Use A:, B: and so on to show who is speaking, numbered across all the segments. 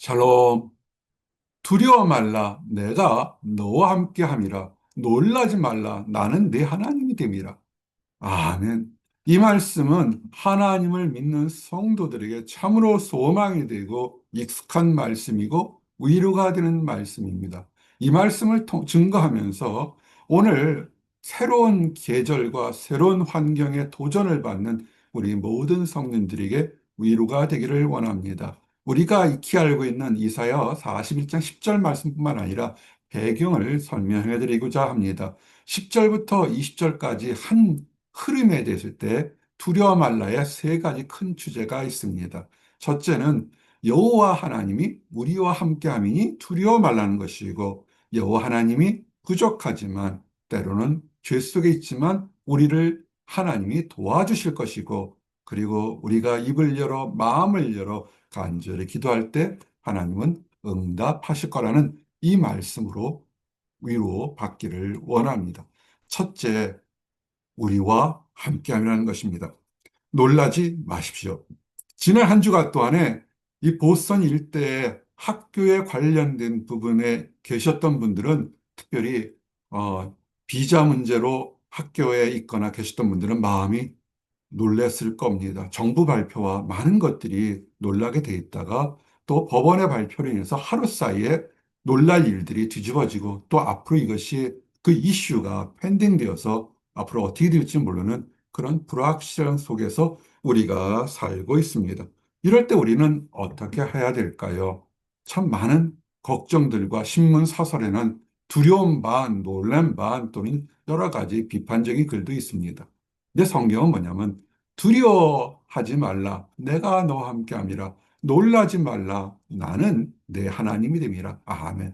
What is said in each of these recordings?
A: 샬롬. 두려워 말라. 내가 너와 함께 함이라. 놀라지 말라. 나는 네 하나님이 됨이라. 아멘. 이 말씀은 하나님을 믿는 성도들에게 참으로 소망이 되고 익숙한 말씀이고 위로가 되는 말씀입니다. 이 말씀을 증거하면서 오늘 새로운 계절과 새로운 환경에 도전을 받는 우리 모든 성도들에게 위로가 되기를 원합니다. 우리가 익히 알고 있는 이사야 41장 10절 말씀뿐만 아니라 배경을 설명해 드리고자 합니다. 10절부터 20절까지 한 흐름에 대했을 때 두려워 말라의 세 가지 큰 주제가 있습니다. 첫째는 여호와 하나님이 우리와 함께함이니 두려워 말라는 것이고, 여호와 하나님이 부족하지만 때로는 죄 속에 있지만 우리를 하나님이 도와주실 것이고, 그리고 우리가 입을 열어 마음을 열어 간절히 기도할 때 하나님은 응답하실 거라는 이 말씀으로 위로 받기를 원합니다. 첫째, 우리와 함께함이라는 것입니다. 놀라지 마십시오. 지난 한 주간 동안에 이 보스턴 일대의 학교에 관련된 부분에 계셨던 분들은, 특별히 비자 문제로 학교에 있거나 계셨던 분들은 마음이 놀랐을 겁니다. 정부 발표와 많은 것들이 놀라게 돼 있다가 또 법원의 발표로 인해서 하루 사이에 놀랄 일들이 뒤집어지고, 또 앞으로 이것이 그 이슈가 펜딩되어서 앞으로 어떻게 될지 모르는 그런 불확실성 속에서 우리가 살고 있습니다. 이럴 때 우리는 어떻게 해야 될까요? 참 많은 걱정들과 신문 사설에는 두려움 반, 놀람 반 또는 여러 가지 비판적인 글도 있습니다. 근데 성경은 뭐냐면 두려워하지 말라. 내가 너와 함께함이라. 놀라지 말라. 나는 내 하나님이 됨이라. 아멘.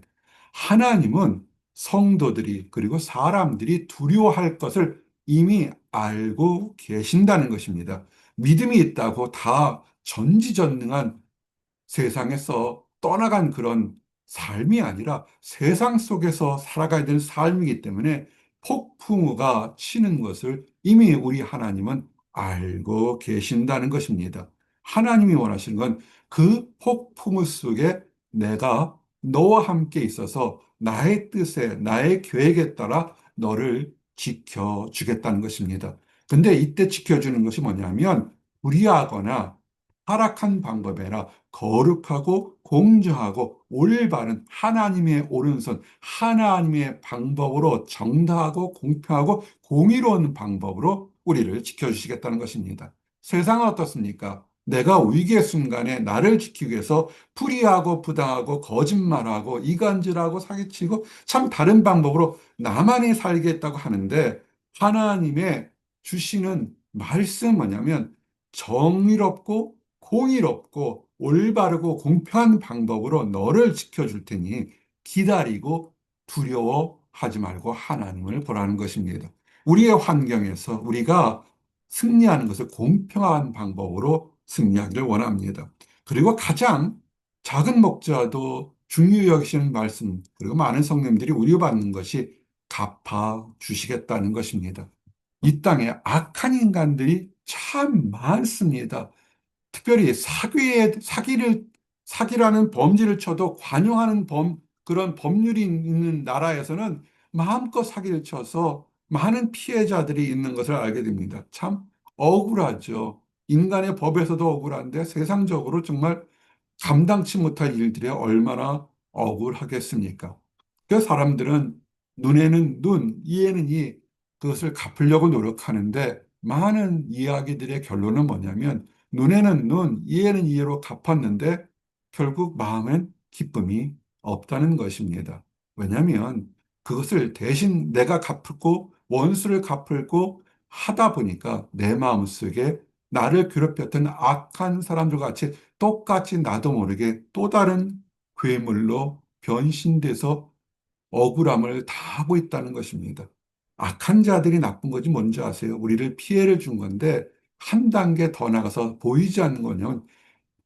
A: 하나님은 성도들이 그리고 사람들이 두려워할 것을 이미 알고 계신다는 것입니다. 믿음이 있다고 다 전지전능한 세상에서 떠나간 그런 삶이 아니라 세상 속에서 살아가야 되는 삶이기 때문에 폭풍우가 치는 것을 이미 우리 하나님은 알고 계신다는 것입니다. 하나님이 원하시는 건 그 폭풍우 속에 내가 너와 함께 있어서 나의 뜻에, 나의 계획에 따라 너를 지켜주겠다는 것입니다. 근데 이때 지켜주는 것이 뭐냐면 불의하거나 타락한 방법이 아니라 거룩하고 공정하고 올바른 하나님의 오른손, 하나님의 방법으로 정당하고 공평하고 공의로운 방법으로 우리를 지켜주시겠다는 것입니다. 세상은 어떻습니까? 내가 위기의 순간에 나를 지키기 위해서 불의하고 부당하고 거짓말하고 이간질하고 사기치고 참 다른 방법으로 나만이 살겠다고 하는데, 하나님의 주시는 말씀은 뭐냐면 정의롭고 공의롭고 올바르고 공평한 방법으로 너를 지켜줄 테니 기다리고 두려워하지 말고 하나님을 보라는 것입니다. 우리의 환경에서 우리가 승리하는 것을 공평한 방법으로 승리하기를 원합니다. 그리고 가장 작은 목자도 중요히 여기시는 말씀, 그리고 많은 성령님들이 우려받는 것이 갚아 주시겠다는 것입니다. 이 땅에 악한 인간들이 참 많습니다. 특별히 사기라는 범죄를 쳐도 관용하는 그런 법률이 있는 나라에서는 마음껏 사기를 쳐서 많은 피해자들이 있는 것을 알게 됩니다. 참 억울하죠. 인간의 법에서도 억울한데 세상적으로 정말 감당치 못할 일들이 얼마나 억울하겠습니까? 그 사람들은 눈에는 눈, 이에는 이, 그것을 갚으려고 노력하는데 많은 이야기들의 결론은 뭐냐면 눈에는 눈, 이에는 이해로 갚았는데 결국 마음엔 기쁨이 없다는 것입니다. 왜냐하면 그것을 대신 내가 갚고 원수를 갚고 하다 보니까 내 마음속에 나를 괴롭혔던 악한 사람들 같이 똑같이 나도 모르게 또 다른 괴물로 변신돼서 억울함을 다 하고 있다는 것입니다. 악한 자들이 나쁜 것이 뭔지 아세요? 우리를 피해를 준 건데 한 단계 더 나가서 보이지 않는 거는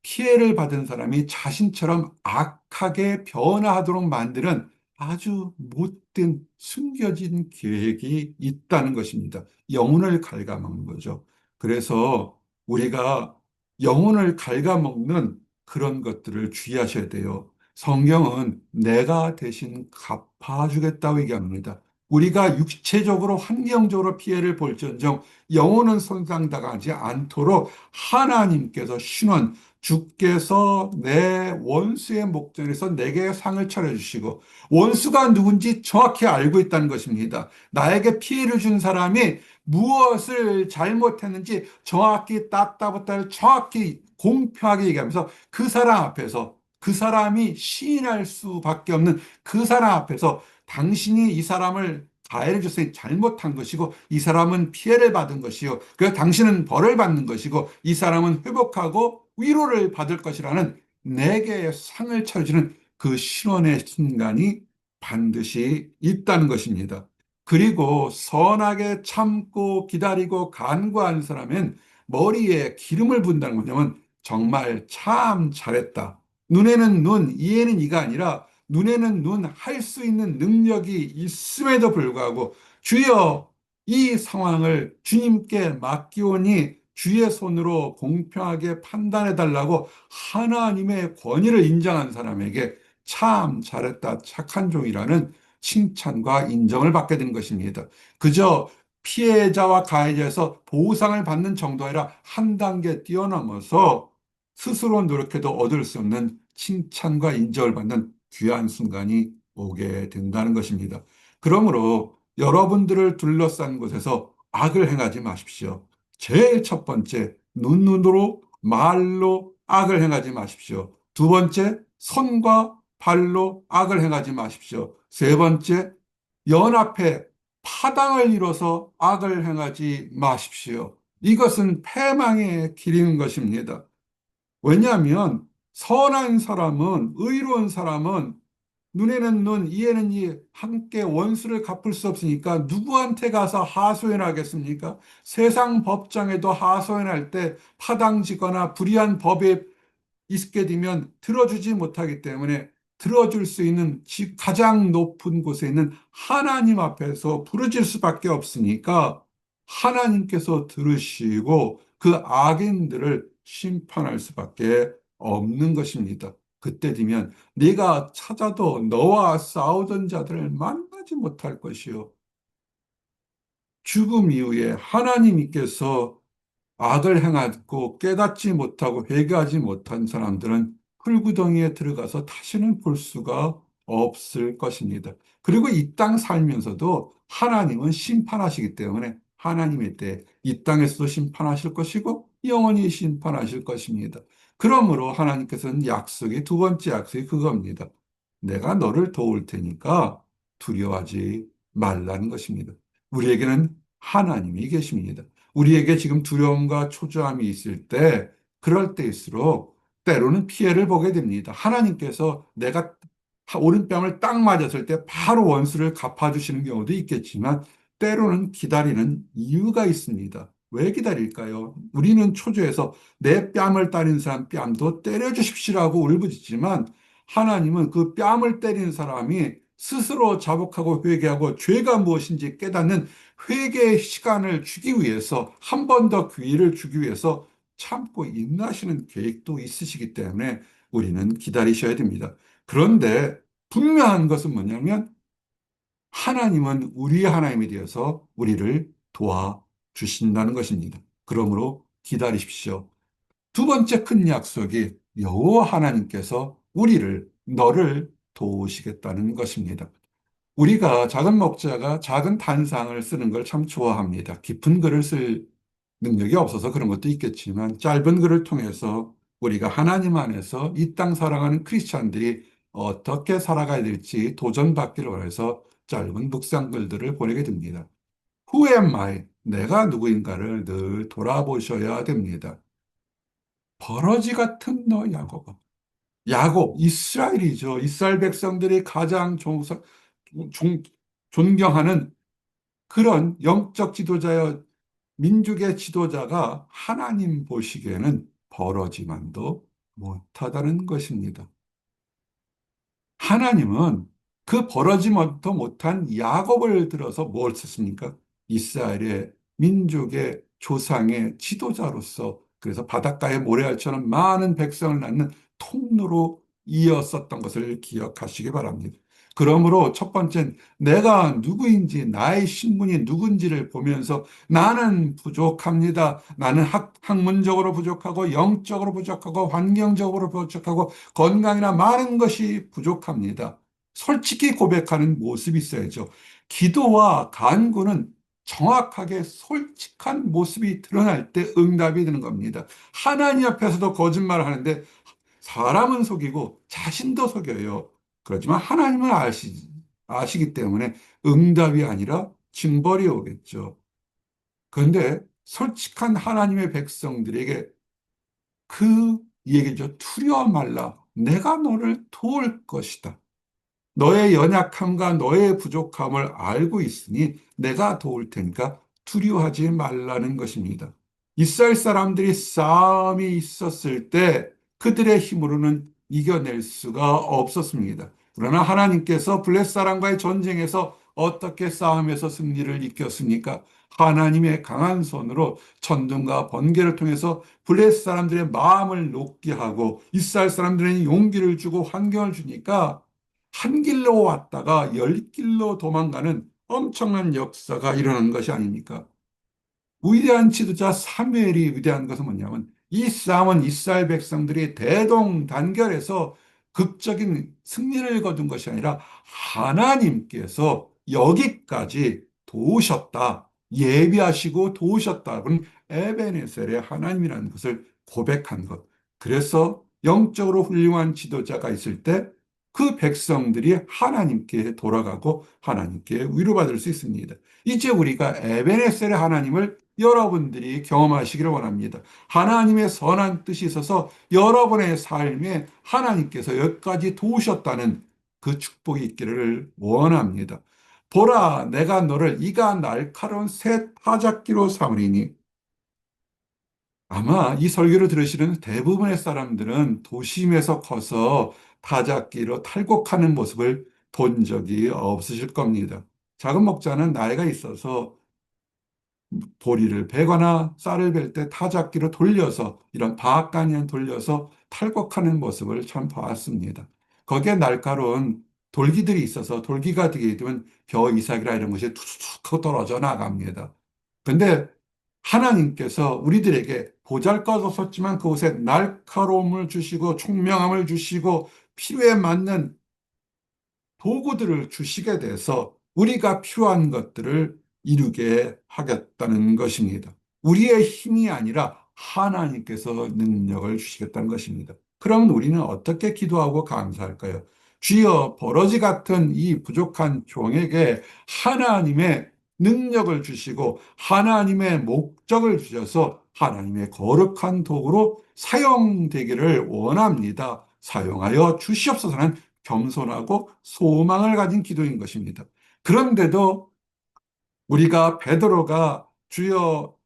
A: 피해를 받은 사람이 자신처럼 악하게 변화하도록 만드는 아주 못된 숨겨진 계획이 있다는 것입니다. 영혼을 갉아먹는 거죠. 그래서 우리가 영혼을 갉아먹는 그런 것들을 주의하셔야 돼요. 성경은 내가 대신 갚아주겠다고 얘기합니다. 우리가 육체적으로 환경적으로 피해를 볼지언정 영혼은 손상당하지 않도록 하나님께서 신원, 주께서 내 원수의 목전에서 내게 상을 차려주시고 원수가 누군지 정확히 알고 있다는 것입니다. 나에게 피해를 준 사람이 무엇을 잘못했는지 정확히 따따붙다를 정확히 공평하게 얘기하면서 그 사람 앞에서 그 사람이 시인할 수밖에 없는 그 사람 앞에서 당신이 이 사람을 가해를 줬으니 잘못한 것이고 이 사람은 피해를 받은 것이요. 그래서 당신은 벌을 받는 것이고 이 사람은 회복하고 위로를 받을 것이라는 내게 상을 차려주는 그 신원의 순간이 반드시 있다는 것입니다. 그리고 선하게 참고 기다리고 간구하는 사람은 머리에 기름을 붓는다는 거냐면 정말 참 잘했다. 눈에는 눈, 이에는 이가 아니라 눈에는 눈, 할 수 있는 능력이 있음에도 불구하고 주여 이 상황을 주님께 맡기오니 주의 손으로 공평하게 판단해 달라고 하나님의 권위를 인정한 사람에게 참 잘했다, 착한 종이라는 칭찬과 인정을 받게 되는 것입니다. 그저 피해자와 가해자에서 보상을 받는 정도 아니라 한 단계 뛰어넘어서 스스로 노력해도 얻을 수 없는 칭찬과 인정을 받는 귀한 순간이 오게 된다는 것입니다. 그러므로 여러분들을 둘러싼 곳에서 악을 행하지 마십시오. 제일 첫 번째, 눈으로 말로 악을 행하지 마십시오. 두 번째, 손과 발로 악을 행하지 마십시오. 세 번째, 연합해 파당을 이뤄서 악을 행하지 마십시오. 이것은 패망의 길인 것입니다. 왜냐하면 선한 사람은, 의로운 사람은 눈에는 눈, 이에는 이, 함께 원수를 갚을 수 없으니까 누구한테 가서 하소연하겠습니까? 세상 법정에도 하소연할 때 파당지거나 불의한 법에 있게 되면 들어주지 못하기 때문에 들어줄 수 있는 가장 높은 곳에 있는 하나님 앞에서 부르질 수밖에 없으니까 하나님께서 들으시고 그 악인들을 심판할 수밖에 없는 것입니다. 그때 되면 네가 찾아도 너와 싸우던 자들을 만나지 못할 것이요. 죽음 이후에 하나님께서 악을 행하고 깨닫지 못하고 회개하지 못한 사람들은 풀구덩이에 들어가서 다시는 볼 수가 없을 것입니다. 그리고 이 땅 살면서도 하나님은 심판하시기 때문에 하나님의 때 이 땅에서도 심판하실 것이고 영원히 심판하실 것입니다. 그러므로 하나님께서는 약속이 두 번째 약속이 그겁니다. 내가 너를 도울 테니까 두려워하지 말라는 것입니다. 우리에게는 하나님이 계십니다. 우리에게 지금 두려움과 초조함이 있을 때, 그럴 때일수록 때로는 피해를 보게 됩니다. 하나님께서 내가 오른뺨을 딱 맞았을 때 바로 원수를 갚아주시는 경우도 있겠지만, 때로는 기다리는 이유가 있습니다. 왜 기다릴까요? 우리는 초조해서 내 뺨을 따린 사람 뺨도 때려주십시오라고 울부짖지만, 하나님은 그 뺨을 때린 사람이 스스로 자복하고 회개하고 죄가 무엇인지 깨닫는 회개의 시간을 주기 위해서 한 번 더 기회를 주기 위해서 참고 인내하시는 계획도 있으시기 때문에 우리는 기다리셔야 됩니다. 그런데 분명한 것은 뭐냐면 하나님은 우리의 하나님이 되어서 우리를 도와주신다는 것입니다. 그러므로 기다리십시오. 두 번째 큰 약속이 여호와 하나님께서 너를 도우시겠다는 것입니다. 우리가 작은 목자가 작은 단상을 쓰는 걸 참 좋아합니다. 깊은 글을 쓸 능력이 없어서 그런 것도 있겠지만 짧은 글을 통해서 우리가 하나님 안에서 이 땅 살아가는 크리스찬들이 어떻게 살아가야 될지 도전받기를 원해서 짧은 묵상글들을 보내게 됩니다. Who am I? 내가 누구인가를 늘 돌아보셔야 됩니다. 버러지 같은 너 야곱아. 야곱, 이스라엘이죠. 이스라엘 백성들이 가장 종- 존경하는 그런 영적 지도자여 민족의 지도자가 하나님 보시기에는 버러지만도 못하다는 것입니다. 하나님은 그 버러지만도 못한 야곱을 들어서 뭘 썼습니까? 이스라엘의 민족의 조상의 지도자로서 그래서 바닷가의 모래알처럼 많은 백성을 낳는 통로로 이었었던 것을 기억하시기 바랍니다. 그러므로 첫 번째는 내가 누구인지, 나의 신분이 누군지를 보면서 나는 부족합니다. 나는 학문적으로 부족하고, 영적으로 부족하고, 환경적으로 부족하고, 건강이나 많은 것이 부족합니다. 솔직히 고백하는 모습이 있어야죠. 기도와 간구는 정확하게 솔직한 모습이 드러날 때 응답이 되는 겁니다. 하나님 앞에서도 거짓말을 하는데 사람은 속이고 자신도 속여요. 그렇지만 하나님은 아시기 때문에 응답이 아니라 징벌이 오겠죠. 그런데 솔직한 하나님의 백성들에게 그 얘기죠. 두려워 말라. 내가 너를 도울 것이다. 너의 연약함과 너의 부족함을 알고 있으니 내가 도울 테니까 두려워하지 말라는 것입니다. 이스라엘 사람들이 싸움이 있었을 때 그들의 힘으로는 이겨낼 수가 없었습니다. 그러나 하나님께서 블레 사람과의 전쟁에서 어떻게 싸움에서 승리를 이겼습니까? 하나님의 강한 손으로 천둥과 번개를 통해서 블레 사람들의 마음을 녹게 하고 이스라엘 사람들에게 용기를 주고 환경을 주니까 한 길로 왔다가 열 길로 도망가는 엄청난 역사가 일어난 것이 아닙니까? 위대한 지도자 사무엘이 위대한 것은 뭐냐면 이 싸움은 이스라엘 백성들이 대동단결해서 극적인 승리를 거둔 것이 아니라 하나님께서 여기까지 도우셨다. 예비하시고 도우셨다. 그건 에베네셀의 하나님이라는 것을 고백한 것. 그래서 영적으로 훌륭한 지도자가 있을 때 그 백성들이 하나님께 돌아가고 하나님께 위로받을 수 있습니다. 이제 우리가 에베네셀의 하나님을 여러분들이 경험하시기를 원합니다. 하나님의 선한 뜻이 있어서 여러분의 삶에 하나님께서 여기까지 도우셨다는 그 축복이 있기를 원합니다. 보라, 내가 너를 이가 날카로운 새 타작기로 삼으리니. 아마 이 설교를 들으시는 대부분의 사람들은 도심에서 커서 타작기로 탈곡하는 모습을 본 적이 없으실 겁니다. 작은 목자는 나이가 있어서 보리를 베거나 쌀을 벨 때 타작기로 돌려서 이런 바악간이에 돌려서 탈곡하는 모습을 참 봤습니다. 거기에 날카로운 돌기들이 있어서 돌기가 되게 되면 벼 이삭이라 이런 것이 툭툭 하고 떨어져 나갑니다. 근데 하나님께서 우리들에게 보잘것없었지만 그곳에 날카로움을 주시고 총명함을 주시고 필요에 맞는 도구들을 주시게 돼서 우리가 필요한 것들을 이루게 하겠다는 것입니다. 우리의 힘이 아니라 하나님께서 능력을 주시겠다는 것입니다. 그러면 우리는 어떻게 기도하고 감사할까요? 주여 버러지 같은 이 부족한 종에게 하나님의 능력을 주시고 하나님의 목적을 주셔서 하나님의 거룩한 도구로 사용되기를 원합니다. 사용하여 주시옵소서는 겸손하고 소망을 가진 기도인 것입니다. 그런데도 우리가 베드로가 주여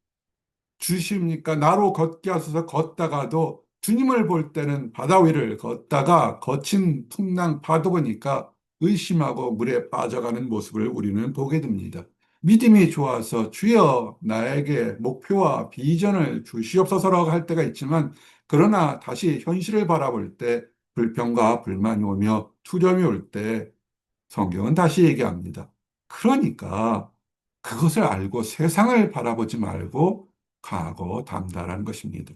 A: 주십니까? 나로 걷게 하소서 걷다가도 주님을 볼 때는 바다 위를 걷다가 거친 풍랑 파도 보니까 의심하고 물에 빠져가는 모습을 우리는 보게 됩니다. 믿음이 좋아서 주여 나에게 목표와 비전을 주시옵소서라고 할 때가 있지만 그러나 다시 현실을 바라볼 때 불평과 불만이 오며 두려움이 올 때 성경은 다시 얘기합니다. 그러니까 그것을 알고 세상을 바라보지 말고 강하고 담대한 것입니다.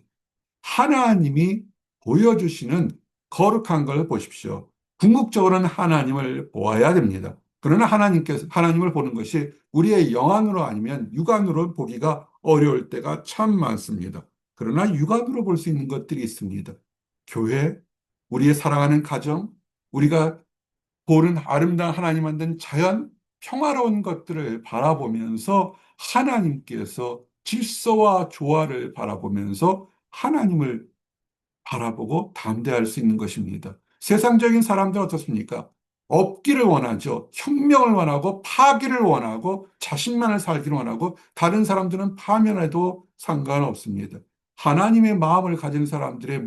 A: 하나님이 보여주시는 거룩한 걸 보십시오. 궁극적으로는 하나님을 보아야 됩니다. 그러나 하나님을 보는 것이 우리의 영안으로 아니면 육안으로 보기가 어려울 때가 참 많습니다. 그러나 육안으로 볼 수 있는 것들이 있습니다. 교회, 우리의 사랑하는 가정, 우리가 보는 아름다운 하나님 만든 자연, 평화로운 것들을 바라보면서 하나님께서 질서와 조화를 바라보면서 하나님을 바라보고 담대할 수 있는 것입니다. 세상적인 사람들 어떻습니까? 없기를 원하죠. 혁명을 원하고 파기를 원하고 자신만을 살기를 원하고 다른 사람들은 파면해도 상관없습니다. 하나님의 마음을 가진 사람들의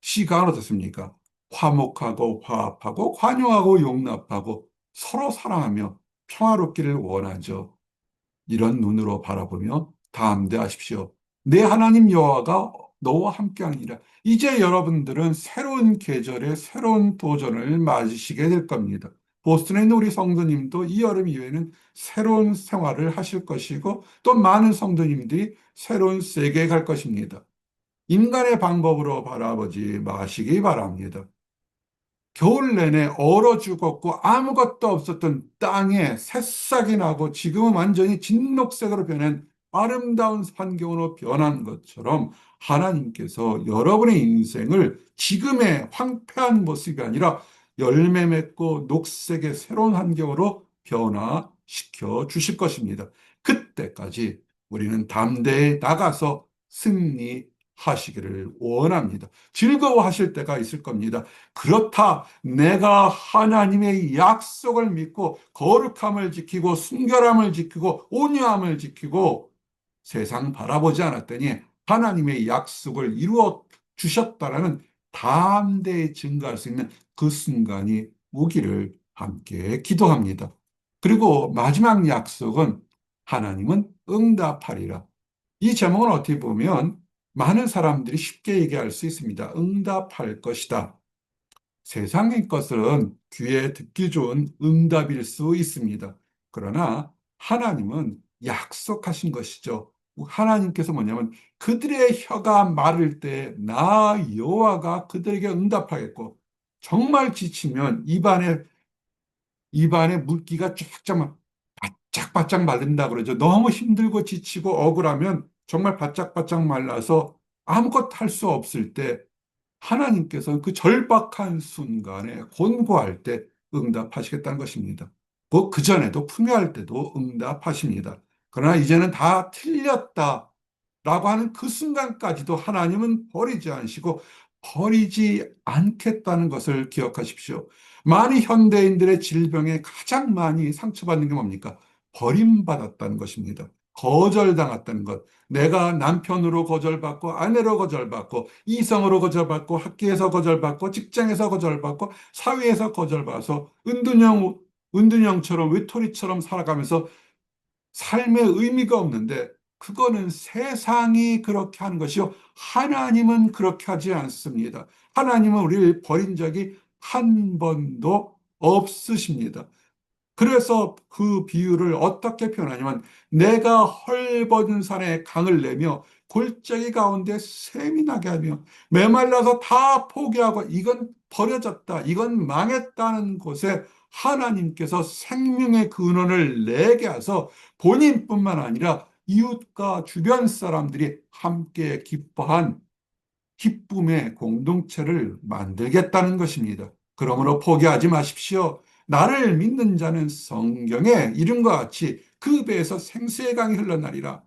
A: 시각은 어떻습니까? 화목하고 화합하고 관용하고 용납하고 서로 사랑하며 평화롭기를 원하죠. 이런 눈으로 바라보며 담대하십시오. 내 하나님 여호와가 너와 함께하니라. 이제 여러분들은 새로운 계절의 새로운 도전을 맞으시게 될 겁니다. 보스턴에 있는 우리 성도님도 이 여름 이후에는 새로운 생활을 하실 것이고 또 많은 성도님들이 새로운 세계에 갈 것입니다. 인간의 방법으로 바라보지 마시기 바랍니다. 겨울 내내 얼어 죽었고 아무것도 없었던 땅에 새싹이 나고 지금은 완전히 진녹색으로 변한 아름다운 환경으로 변한 것처럼 하나님께서 여러분의 인생을 지금의 황폐한 모습이 아니라 열매 맺고 녹색의 새로운 환경으로 변화시켜 주실 것입니다. 그때까지 우리는 담대히 나가서 승리하시기를 원합니다. 즐거워하실 때가 있을 겁니다. 그렇다, 내가 하나님의 약속을 믿고 거룩함을 지키고 순결함을 지키고 온유함을 지키고 세상 바라보지 않았더니 하나님의 약속을 이루어 주셨다라는 담대히 증거할 수 있는 그 순간이 오기를 함께 기도합니다. 그리고 마지막 약속은 하나님은 응답하리라. 이 제목은 어떻게 보면 많은 사람들이 쉽게 얘기할 수 있습니다. 응답할 것이다. 세상의 것은 귀에 듣기 좋은 응답일 수 있습니다. 그러나 하나님은 약속하신 것이죠. 하나님께서 뭐냐면 그들의 혀가 마를 때 나 여호와가 그들에게 응답하겠고 정말 지치면 입안에 물기가 쫙쫙 바짝바짝 마른다 그러죠. 너무 힘들고 지치고 억울하면 정말 바짝바짝 말라서 아무것도 할 수 없을 때 하나님께서 그 절박한 순간에 곤고할 때 응답하시겠다는 것입니다. 그전에도 풍요할 때도 응답하십니다. 그러나 이제는 다 틀렸다 라고 하는 그 순간까지도 하나님은 버리지 않으시고 버리지 않겠다는 것을 기억하십시오. 많은 현대인들의 질병에 가장 많이 상처받는 게 뭡니까? 버림받았다는 것입니다. 거절당했다는 것. 내가 남편으로 거절받고 아내로 거절받고 이성으로 거절받고 학교에서 거절받고 직장에서 거절받고 사회에서 거절받아서 은둔형처럼 외톨이처럼 살아가면서 삶의 의미가 없는데 그거는 세상이 그렇게 하는 것이요. 하나님은 그렇게 하지 않습니다. 하나님은 우리를 버린 적이 한 번도 없으십니다. 그래서 그 비유를 어떻게 표현하냐면 내가 헐벗은 산에 강을 내며 골짜기 가운데 샘이 나게 하며 메말라서 다 포기하고 이건 버려졌다, 이건 망했다는 곳에 하나님께서 생명의 근원을 내게 하서 본인뿐만 아니라 이웃과 주변 사람들이 함께 기뻐한 기쁨의 공동체를 만들겠다는 것입니다. 그러므로 포기하지 마십시오. 나를 믿는 자는 성경의 이름과 같이 그 배에서 생수의 강이 흘러나리라.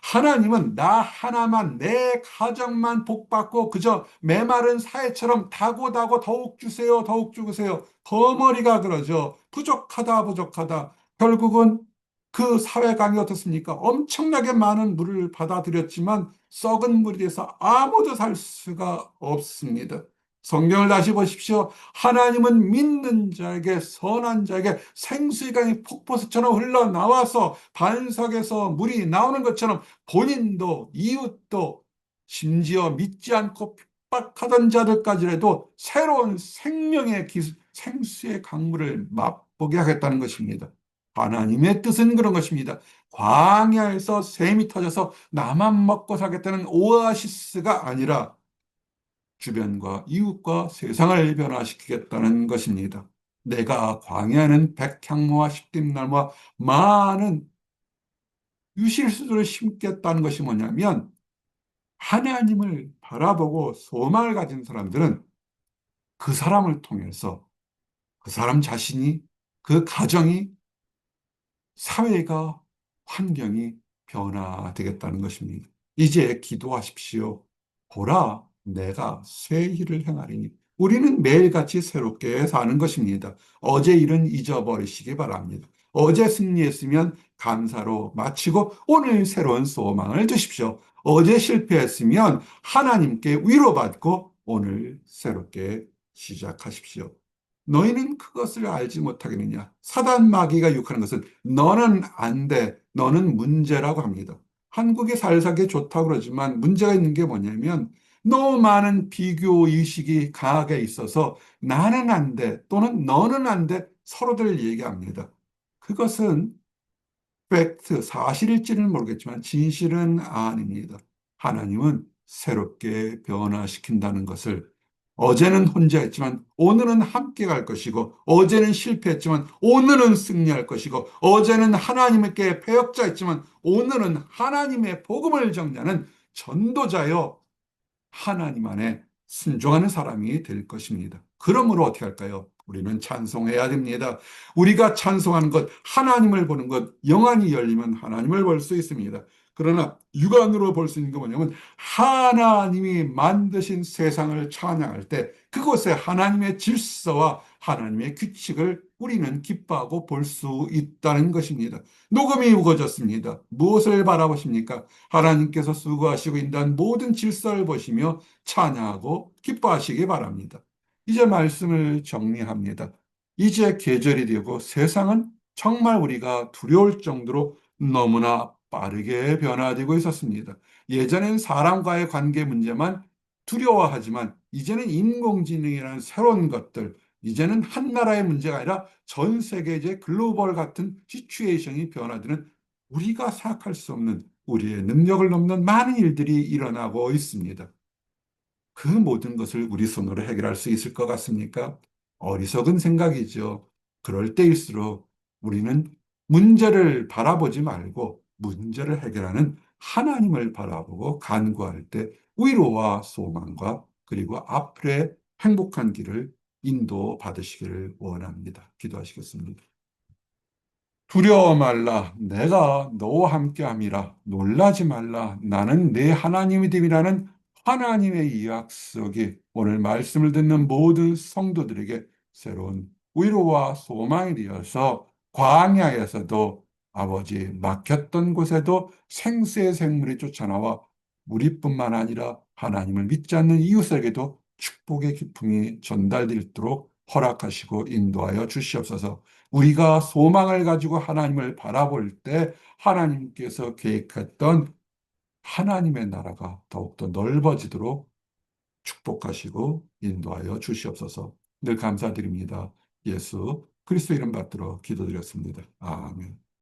A: 하나님은 나 하나만, 내 가정만 복받고 그저 메마른 사회처럼 다고다고 더욱 주세요, 더욱 주세요. 거머리가 그러죠. 부족하다, 부족하다. 결국은 그 사회강이 어떻습니까? 엄청나게 많은 물을 받아들였지만 썩은 물이 돼서 아무도 살 수가 없습니다. 성경을 다시 보십시오. 하나님은 믿는 자에게, 선한 자에게 생수의 강이 폭포수처럼 흘러나와서 반석에서 물이 나오는 것처럼 본인도 이웃도 심지어 믿지 않고 핍박하던 자들까지라도 새로운 생명의 생수의 강물을 맛보게 하겠다는 것입니다. 하나님의 뜻은 그런 것입니다. 광야에서 샘이 터져서 나만 먹고 살겠다는 오아시스가 아니라 주변과 이웃과 세상을 변화시키겠다는 것입니다. 내가 광야에는 백향모와 십dim나무와 많은 유실수를 심겠다는 것이 뭐냐면 하나님을 바라보고 소망을 가진 사람들은 그 사람을 통해서 그 사람 자신이 그 가정이 사회가 환경이 변화되겠다는 것입니다. 이제 기도하십시오. 보라, 내가 새 일을 행하리니. 우리는 매일같이 새롭게 사는 것입니다. 어제 일은 잊어버리시기 바랍니다. 어제 승리했으면 감사로 마치고 오늘 새로운 소망을 두십시오. 어제 실패했으면 하나님께 위로받고 오늘 새롭게 시작하십시오. 너희는 그것을 알지 못하겠느냐? 사단 마귀가 욕하는 것은 너는 안 돼, 너는 문제라고 합니다. 한국이 살기 좋다고 그러지만 문제가 있는 게 뭐냐면 너무 많은 비교 의식이 강하게 있어서 나는 안 돼, 또는 너는 안 돼, 서로들 얘기합니다. 그것은 팩트, 사실일지는 모르겠지만 진실은 아닙니다. 하나님은 새롭게 변화시킨다는 것을 어제는 혼자 했지만 오늘은 함께 갈 것이고 어제는 실패했지만 오늘은 승리할 것이고 어제는 하나님께 패역자였지만 오늘은 하나님의 복음을 정리하는 전도자여 하나님 안에 순종하는 사람이 될 것입니다. 그러므로 어떻게 할까요? 우리는 찬송해야 됩니다. 우리가 찬송하는 것, 하나님을 보는 것, 영안이 열리면 하나님을 볼 수 있습니다. 그러나 육안으로 볼 수 있는 게 뭐냐면 하나님이 만드신 세상을 찬양할 때 그곳에 하나님의 질서와 하나님의 규칙을 우리는 기뻐하고 볼 수 있다는 것입니다. 녹음이 우거졌습니다. 무엇을 바라보십니까? 하나님께서 수고하시고 있는 모든 질서를 보시며 찬양하고 기뻐하시기 바랍니다. 이제 말씀을 정리합니다. 이제 계절이 되고 세상은 정말 우리가 두려울 정도로 너무나 빠르게 변화되고 있었습니다. 예전엔 사람과의 관계 문제만 두려워하지만 이제는 인공지능이라는 새로운 것들, 이제는 한 나라의 문제가 아니라 전 세계의 글로벌 같은 시츄에이션이 변화되는 우리가 생각할 수 없는 우리의 능력을 넘는 많은 일들이 일어나고 있습니다. 그 모든 것을 우리 손으로 해결할 수 있을 것 같습니까? 어리석은 생각이죠. 그럴 때일수록 우리는 문제를 바라보지 말고 문제를 해결하는 하나님을 바라보고 간구할 때 위로와 소망과 그리고 앞으로의 행복한 길을 인도받으시기를 원합니다. 기도하시겠습니다. 두려워 말라. 내가 너와 함께함이라. 놀라지 말라. 나는 내 하나님이 됨이라는 하나님의 이 약속이 오늘 말씀을 듣는 모든 성도들에게 새로운 위로와 소망이 되어서 광야에서도 아버지 막혔던 곳에도 생수의 생물이 쫓아나와 우리뿐만 아니라 하나님을 믿지 않는 이웃에게도 축복의 기쁨이 전달되도록 허락하시고 인도하여 주시옵소서. 우리가 소망을 가지고 하나님을 바라볼 때 하나님께서 계획했던 하나님의 나라가 더욱더 넓어지도록 축복하시고 인도하여 주시옵소서. 늘 감사드립니다. 예수 그리스도 이름 받들어 기도드렸습니다. 아멘.